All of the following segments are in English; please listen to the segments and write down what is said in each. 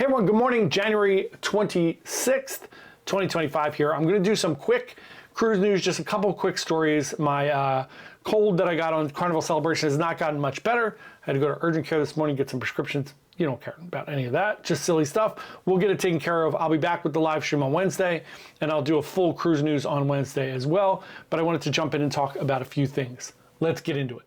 Hey everyone, good morning. January 26th, 2025 here. I'm going to do some quick cruise news, just a couple quick stories. My cold that I got on Carnival Celebration has not gotten much better. I had to go to urgent care this morning, get some prescriptions. You don't care about any of that, just silly stuff. We'll get it taken care of. I'll be back with the live stream on Wednesday, and I'll do a full cruise news on Wednesday as well. But I wanted to jump in and talk about a few things. Let's get into it.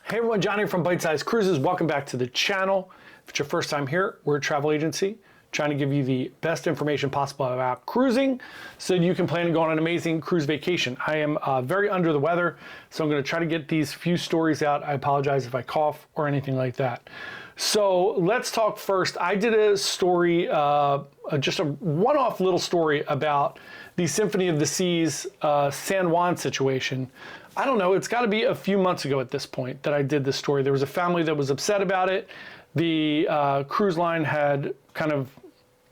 Hey everyone, Johnny from Byte Size Cruises. Welcome back to the channel. If it's your first time here, we're a travel agency trying to give you the best information possible about cruising so you can plan to go on an amazing cruise vacation. I am very under the weather, so I'm going to try to get these few stories out. I apologize if I cough or anything like that. So let's talk first. I did a story, just a one-off little story about the Symphony of the Seas San Juan situation. I don't know, it's got to be a few months ago at this point that I did this story. There was a family that was upset about it. The cruise line had kind of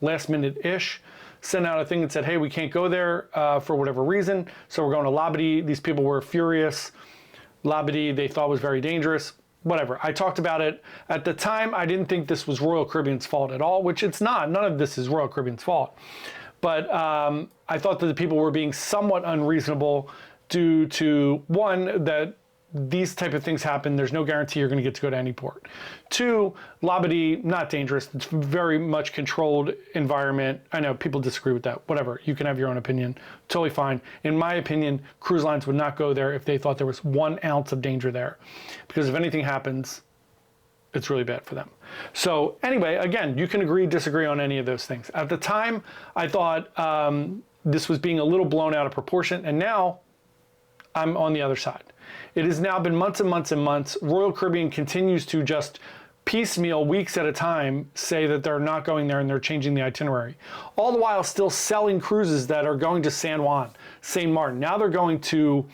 last minute-ish sent out a thing that said, hey, we can't go there for whatever reason, so we're going to Labadee. These people were furious. Labadee they thought was very dangerous. Whatever. I talked about it. At the time, I didn't think this was Royal Caribbean's fault at all, which it's not. None of this is Royal Caribbean's fault. But I thought that the people were being somewhat unreasonable due to, one, that these type of things happen. There's no guarantee you're going to get to go to any port. Two, Labadee, not dangerous. It's very much controlled environment. I know people disagree with that. Whatever. You can have your own opinion. Totally fine. In my opinion, cruise lines would not go there if they thought there was 1 ounce of danger there. Because if anything happens, it's really bad for them. So anyway, again, you can agree, disagree on any of those things. At the time, I thought this was being a little blown out of proportion, and now I'm on the other side. It has now been months and months and months. Royal Caribbean continues to just piecemeal, weeks at a time, say that they're not going there and they're changing the itinerary. All the while still selling cruises that are going to San Juan, St. Martin. Now they're going to,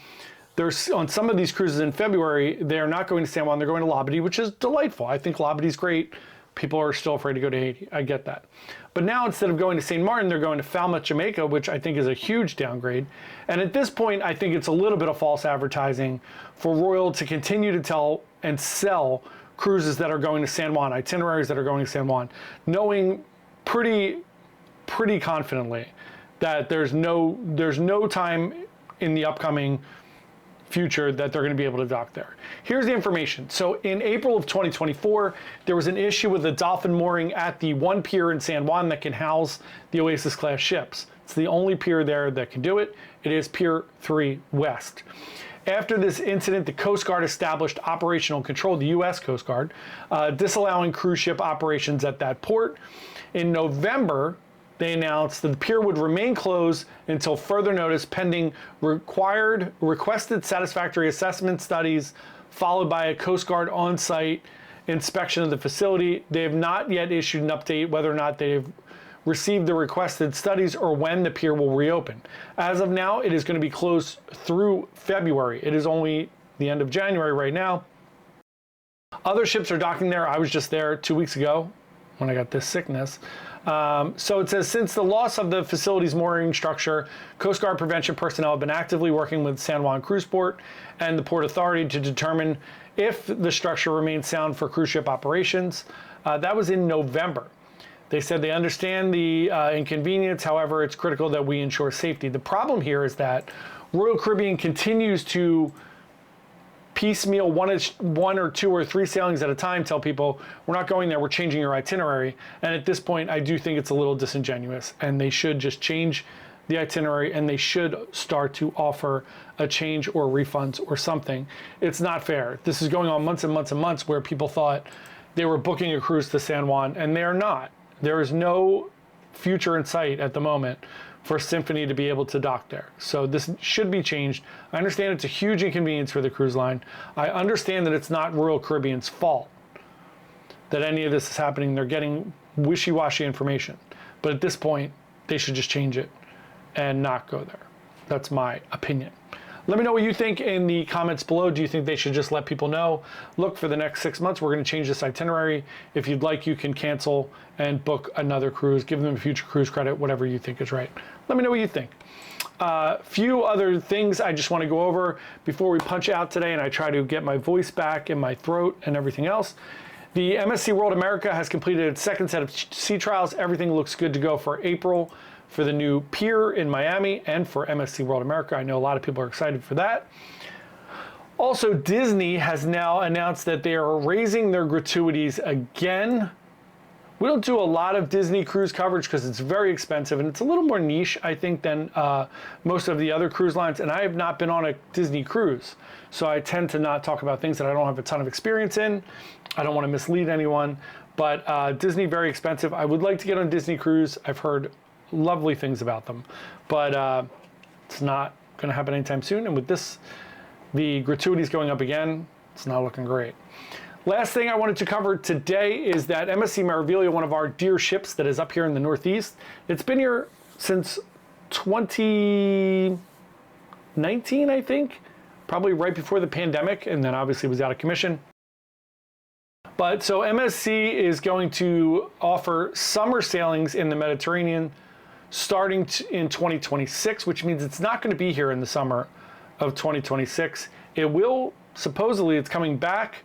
there's on some of these cruises in February, they're not going to San Juan, they're going to Labadee, which is delightful. I think Labadee's great. People are still afraid to go to Haiti. I get that. But now instead of going to St. Martin, they're going to Falmouth, Jamaica, which I think is a huge downgrade. And at this point, I think it's a little bit of false advertising for Royal to continue to tell and sell cruises that are going to San Juan, itineraries that are going to San Juan, knowing pretty confidently that there's no time in the upcoming future that they're going to be able to dock there. Here's the information. So in April of 2024, there was an issue with the dolphin mooring at the one pier in San Juan that can house the Oasis class ships. It's the only pier there that can do it. It is Pier 3 West. After this incident, the Coast Guard established operational control, the U.S. Coast Guard, disallowing cruise ship operations at that port. In November, they announced that the pier would remain closed until further notice pending requested satisfactory assessment studies, followed by a Coast Guard on-site inspection of the facility. They have not yet issued an update whether or not they've received the requested studies or when the pier will reopen. As of now, it is going to be closed through February. It is only the end of January right now. Other ships are docking there. I was just there 2 weeks ago when I got this sickness. So it says, since the loss of the facility's mooring structure, Coast Guard prevention personnel have been actively working with San Juan Cruise Port and the Port Authority to determine if the structure remains sound for cruise ship operations. That was in November. They said they understand the inconvenience, however, it's critical that we ensure safety. The problem here is that Royal Caribbean continues to piecemeal one or two or three sailings at a time, tell people, we're not going there, we're changing your itinerary. And at this point, I do think it's a little disingenuous, and they should just change the itinerary, and they should start to offer a change or refunds or something. It's not fair. This is going on months and months and months where people thought they were booking a cruise to San Juan, and they are not. There is no future in sight at the moment for Symphony to be able to dock there. So this should be changed. I understand it's a huge inconvenience for the cruise line. I understand that it's not Royal Caribbean's fault that any of this is happening. They're getting wishy-washy information. But at this point, they should just change it and not go there. That's my opinion. Let me know what you think in the comments below. Do you think they should just let people know, look, for the next 6 months, we're going to change this itinerary. If you'd like, you can cancel and book another cruise, give them a future cruise credit, whatever you think is right. Let me know what you think. Few other things I just want to go over before we punch out today and I try to get my voice back in my throat and everything else. The MSC World America has completed its second set of sea trials. Everything looks good to go for April for the new pier in Miami and for MSC World America. I know a lot of people are excited for that. Also, Disney has now announced that they are raising their gratuities again. We don't do a lot of Disney cruise coverage because it's very expensive and it's a little more niche, I think, than most of the other cruise lines. And I have not been on a Disney cruise, so I tend to not talk about things that I don't have a ton of experience in. I don't want to mislead anyone, but Disney, very expensive. I would like to get on a Disney cruise. I've heard lovely things about them, but it's not going to happen anytime soon. And with this, the gratuities going up again, it's not looking great. Last thing I wanted to cover today is that MSC Meraviglia, one of our dear ships that is up here in the Northeast, it's been here since 2019, I think, probably right before the pandemic, and then obviously was out of commission. But so MSC is going to offer summer sailings in the Mediterranean starting in 2026, which means it's not going to be here in the summer of 2026. It will, supposedly, it's coming back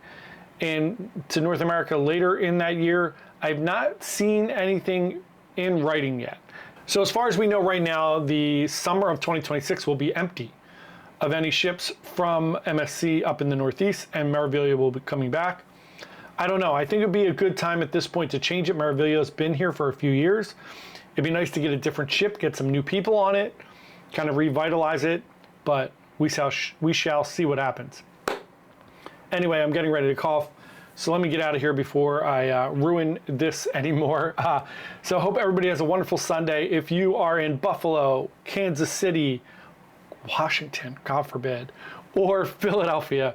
and to North America later in that year. I've not seen anything in writing yet. So as far as we know right now, the summer of 2026 will be empty of any ships from MSC up in the Northeast, and Meraviglia will be coming back. I don't know. I think it'd be a good time at this point to change it. Meraviglia's been here for a few years. It'd be nice to get a different ship, get some new people on it, kind of revitalize it, but we shall see what happens. Anyway, I'm getting ready to cough, so let me get out of here before I ruin this anymore. So I hope everybody has a wonderful Sunday. If you are in Buffalo, Kansas City, Washington, God forbid, or Philadelphia,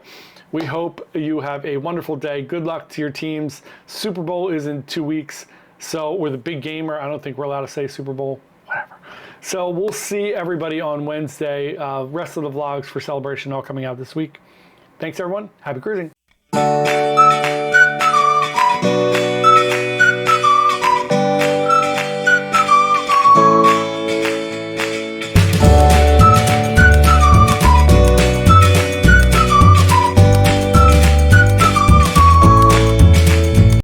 we hope you have a wonderful day. Good luck to your teams. Super Bowl is in 2 weeks, so we're the big gamer. I don't think we're allowed to say Super Bowl, whatever. So we'll see everybody on Wednesday. Rest of the vlogs for Celebration all coming out this week. Thanks, everyone. Happy cruising.